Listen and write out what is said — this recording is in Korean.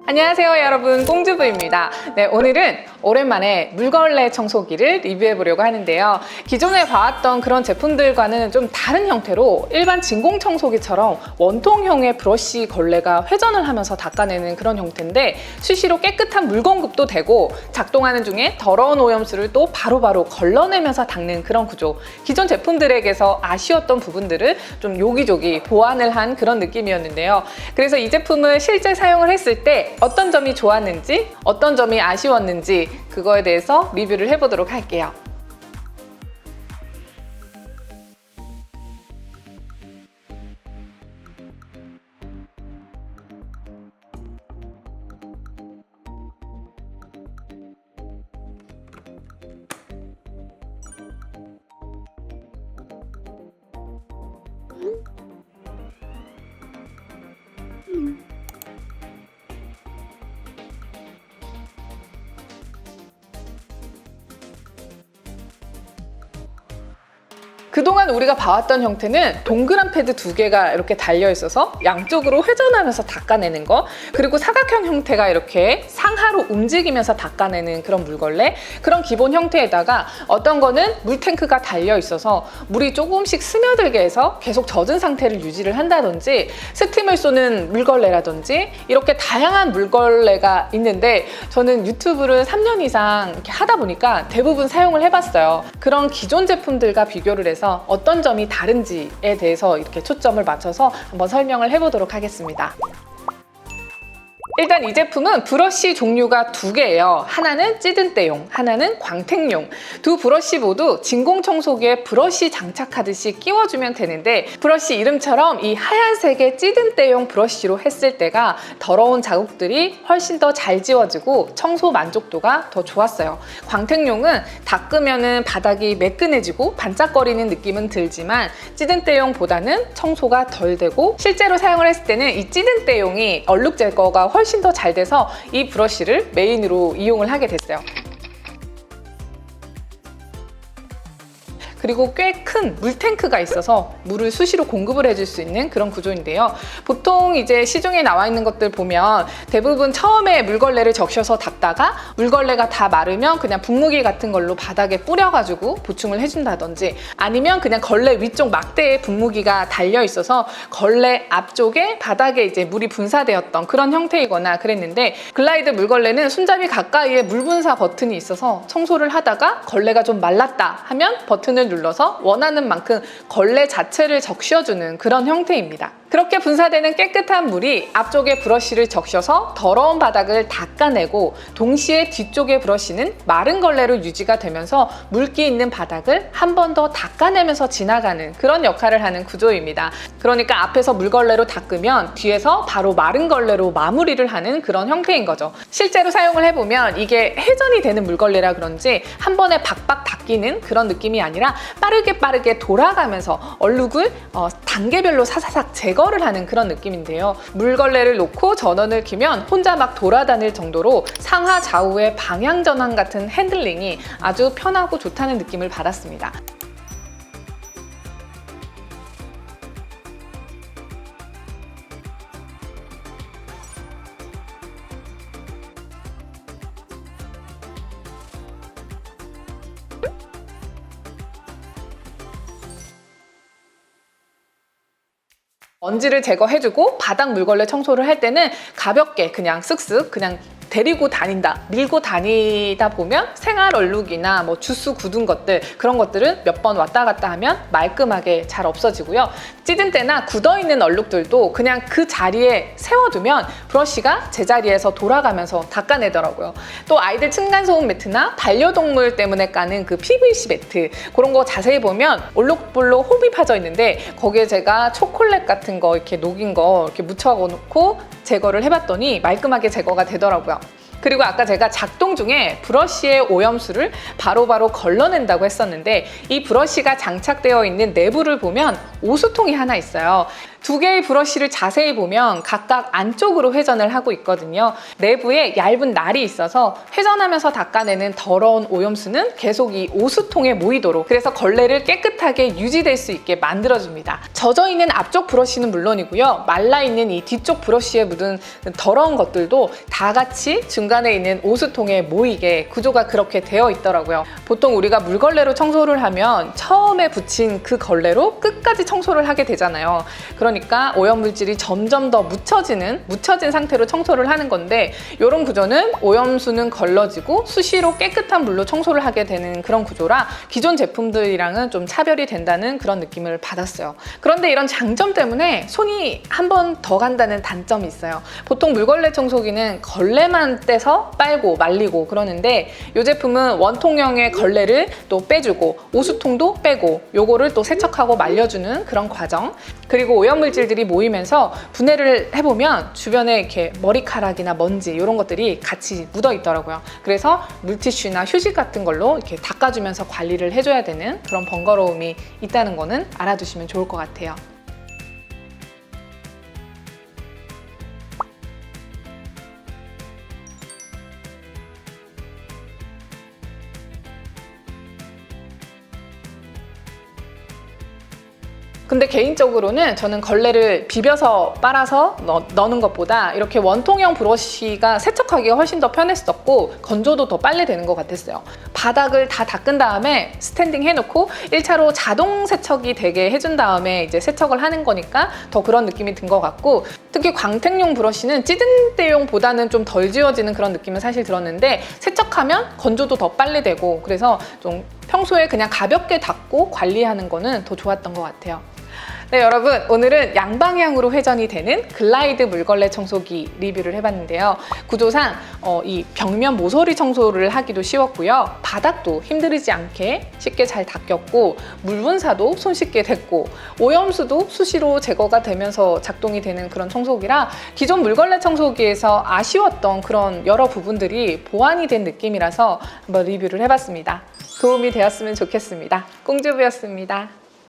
안녕하세요 여러분, 꽁주부입니다. 네, 오늘은 오랜만에 물걸레 청소기를 리뷰해 보려고 하는데요. 기존에 봐왔던 그런 제품들과는 좀 다른 형태로 일반 진공 청소기처럼 원통형의 브러쉬 걸레가 회전을 하면서 닦아내는 그런 형태인데, 수시로 깨끗한 물 공급도 되고 작동하는 중에 더러운 오염수를 또 바로바로 걸러내면서 닦는 그런 구조. 기존 제품들에게서 아쉬웠던 부분들을 좀 요기조기 보완을 한 그런 느낌이었는데요. 그래서 이 제품을 실제 사용을 했을 때 어떤 점이 좋았는지, 어떤 점이 아쉬웠는지 그거에 대해서 리뷰를 해보도록 할게요. 그동안 우리가 봐왔던 형태는 동그란 패드 2개가 이렇게 달려 있어서 양쪽으로 회전하면서 닦아내는 거, 그리고 사각형 형태가 이렇게 상하로 움직이면서 닦아내는 그런 물걸레, 그런 기본 형태에다가 어떤 거는 물탱크가 달려 있어서 물이 조금씩 스며들게 해서 계속 젖은 상태를 유지를 한다든지, 스팀을 쏘는 물걸레라든지, 이렇게 다양한 물걸레가 있는데 저는 유튜브를 3년 이상 이렇게 하다 보니까 대부분 사용을 해봤어요. 그런 기존 제품들과 비교를 해서 어떤 점이 다른지에 대해서 이렇게 초점을 맞춰서 한번 설명을 해보도록 하겠습니다. 일단 이 제품은 브러쉬 종류가 2개예요. 하나는 찌든 때용, 하나는 광택용. 두 브러쉬 모두 진공 청소기에 브러쉬 장착하듯이 끼워주면 되는데, 브러쉬 이름처럼 이 하얀색의 찌든 때용 브러쉬로 했을 때가 더러운 자국들이 훨씬 더 잘 지워지고 청소 만족도가 더 좋았어요. 광택용은 닦으면은 바닥이 매끈해지고 반짝거리는 느낌은 들지만 찌든 때용보다는 청소가 덜 되고, 실제로 사용을 했을 때는 이 찌든 때용이 얼룩 제거가 훨씬 더 잘 돼서 이 브러쉬를 메인으로 이용을 하게 됐어요. 그리고 꽤 큰 물탱크가 있어서 물을 수시로 공급을 해줄 수 있는 그런 구조인데요. 보통 이제 시중에 나와 있는 것들 보면 대부분 처음에 물걸레를 적셔서 닦다가 물걸레가 다 마르면 그냥 분무기 같은 걸로 바닥에 뿌려가지고 보충을 해준다든지, 아니면 그냥 걸레 위쪽 막대에 분무기가 달려 있어서 걸레 앞쪽에 바닥에 이제 물이 분사되었던 그런 형태이거나 그랬는데, 글라이드 물걸레는 손잡이 가까이에 물 분사 버튼이 있어서 청소를 하다가 걸레가 좀 말랐다 하면 버튼을 눌러서 원하는 만큼 걸레 자체를 적셔주는 그런 형태입니다. 그렇게 분사되는 깨끗한 물이 앞쪽에 브러쉬를 적셔서 더러운 바닥을 닦아내고, 동시에 뒤쪽의 브러쉬는 마른 걸레로 유지가 되면서 물기 있는 바닥을 한 번 더 닦아내면서 지나가는 그런 역할을 하는 구조입니다. 그러니까 앞에서 물걸레로 닦으면 뒤에서 바로 마른 걸레로 마무리를 하는 그런 형태인 거죠. 실제로 사용을 해보면 이게 회전이 되는 물걸레라 그런지 한 번에 박박 닦이는 그런 느낌이 아니라 빠르게 돌아가면서 얼룩을 단계별로 사사삭 제거를 하는 그런 느낌인데요. 물걸레를 놓고 전원을 켜면 혼자 막 돌아다닐 정도로 상하 좌우의 방향 전환 같은 핸들링이 아주 편하고 좋다는 느낌을 받았습니다. 먼지를 제거해주고 바닥 물걸레 청소를 할 때는 가볍게 그냥 쓱쓱 그냥 데리고 다닌다, 밀고 다니다 보면 생활 얼룩이나 뭐 주스 굳은 것들, 그런 것들은 몇 번 왔다 갔다 하면 말끔하게 잘 없어지고요. 찌든 때나 굳어있는 얼룩들도 그냥 그 자리에 세워두면 브러쉬가 제자리에서 돌아가면서 닦아내더라고요. 또 아이들 층간소음 매트나 반려동물 때문에 까는 그 PVC 매트, 그런 거 자세히 보면 올록볼록 홈이 파져 있는데, 거기에 제가 초콜릿 같은 거 이렇게 녹인 거 이렇게 묻혀놓고 제거를 해봤더니 말끔하게 제거가 되더라고요. 그리고 아까 제가 작동 중에 브러쉬의 오염수를 바로바로 걸러낸다고 했었는데, 이 브러쉬가 장착되어 있는 내부를 보면 오수통이 하나 있어요. 두 개의 브러쉬를 자세히 보면 각각 안쪽으로 회전을 하고 있거든요. 내부에 얇은 날이 있어서 회전하면서 닦아내는 더러운 오염수는 계속 이 오수통에 모이도록, 그래서 걸레를 깨끗하게 유지될 수 있게 만들어줍니다. 젖어있는 앞쪽 브러쉬는 물론이고요. 말라있는 이 뒤쪽 브러쉬에 묻은 더러운 것들도 다 같이 중간에 있는 오수통에 모이게 구조가 그렇게 되어 있더라고요. 보통 우리가 물걸레로 청소를 하면 처음에 붙인 그 걸레로 끝까지 청소를 하게 되잖아요. 그러니까 오염물질이 점점 더 묻혀진 상태로 청소를 하는 건데, 이런 구조는 오염수는 걸러지고 수시로 깨끗한 물로 청소를 하게 되는 그런 구조라 기존 제품들이랑은 좀 차별이 된다는 그런 느낌을 받았어요. 그런데 이런 장점 때문에 손이 한 번 더 간다는 단점이 있어요. 보통 물걸레 청소기는 걸레만 떼서 빨고 말리고 그러는데, 이 제품은 원통형의 걸레를 또 빼주고 오수통도 빼고 요거를 또 세척하고 말려주는 그런 과정, 그리고 오염물질들이 모이면서 분해를 해보면 주변에 이렇게 머리카락이나 먼지 이런 것들이 같이 묻어 있더라고요. 그래서 물티슈나 휴지 같은 걸로 이렇게 닦아주면서 관리를 해줘야 되는 그런 번거로움이 있다는 거는 알아두시면 좋을 것 같아요. 근데 개인적으로는 저는 걸레를 비벼서 빨아서 넣는 것보다 이렇게 원통형 브러쉬가 세척하기가 훨씬 더 편했었고 건조도 더 빨리 되는 것 같았어요. 바닥을 다 닦은 다음에 스탠딩 해놓고 1차로 자동 세척이 되게 해준 다음에 이제 세척을 하는 거니까 더 그런 느낌이 든 것 같고, 특히 광택용 브러쉬는 찌든 때용보다는 좀 덜 지워지는 그런 느낌은 사실 들었는데, 세척하면 건조도 더 빨리 되고, 그래서 좀 평소에 그냥 가볍게 닦고 관리하는 거는 더 좋았던 것 같아요. 네, 여러분, 오늘은 양방향으로 회전이 되는 글라이드 물걸레 청소기 리뷰를 해봤는데요. 구조상 이 벽면 모서리 청소를 하기도 쉬웠고요. 바닥도 힘들지 않게 쉽게 잘 닦였고, 물분사도 손쉽게 됐고, 오염수도 수시로 제거가 되면서 작동이 되는 그런 청소기라 기존 물걸레 청소기에서 아쉬웠던 그런 여러 부분들이 보완이 된 느낌이라서 한번 리뷰를 해봤습니다. 도움이 되었으면 좋겠습니다. 꽁주부였습니다.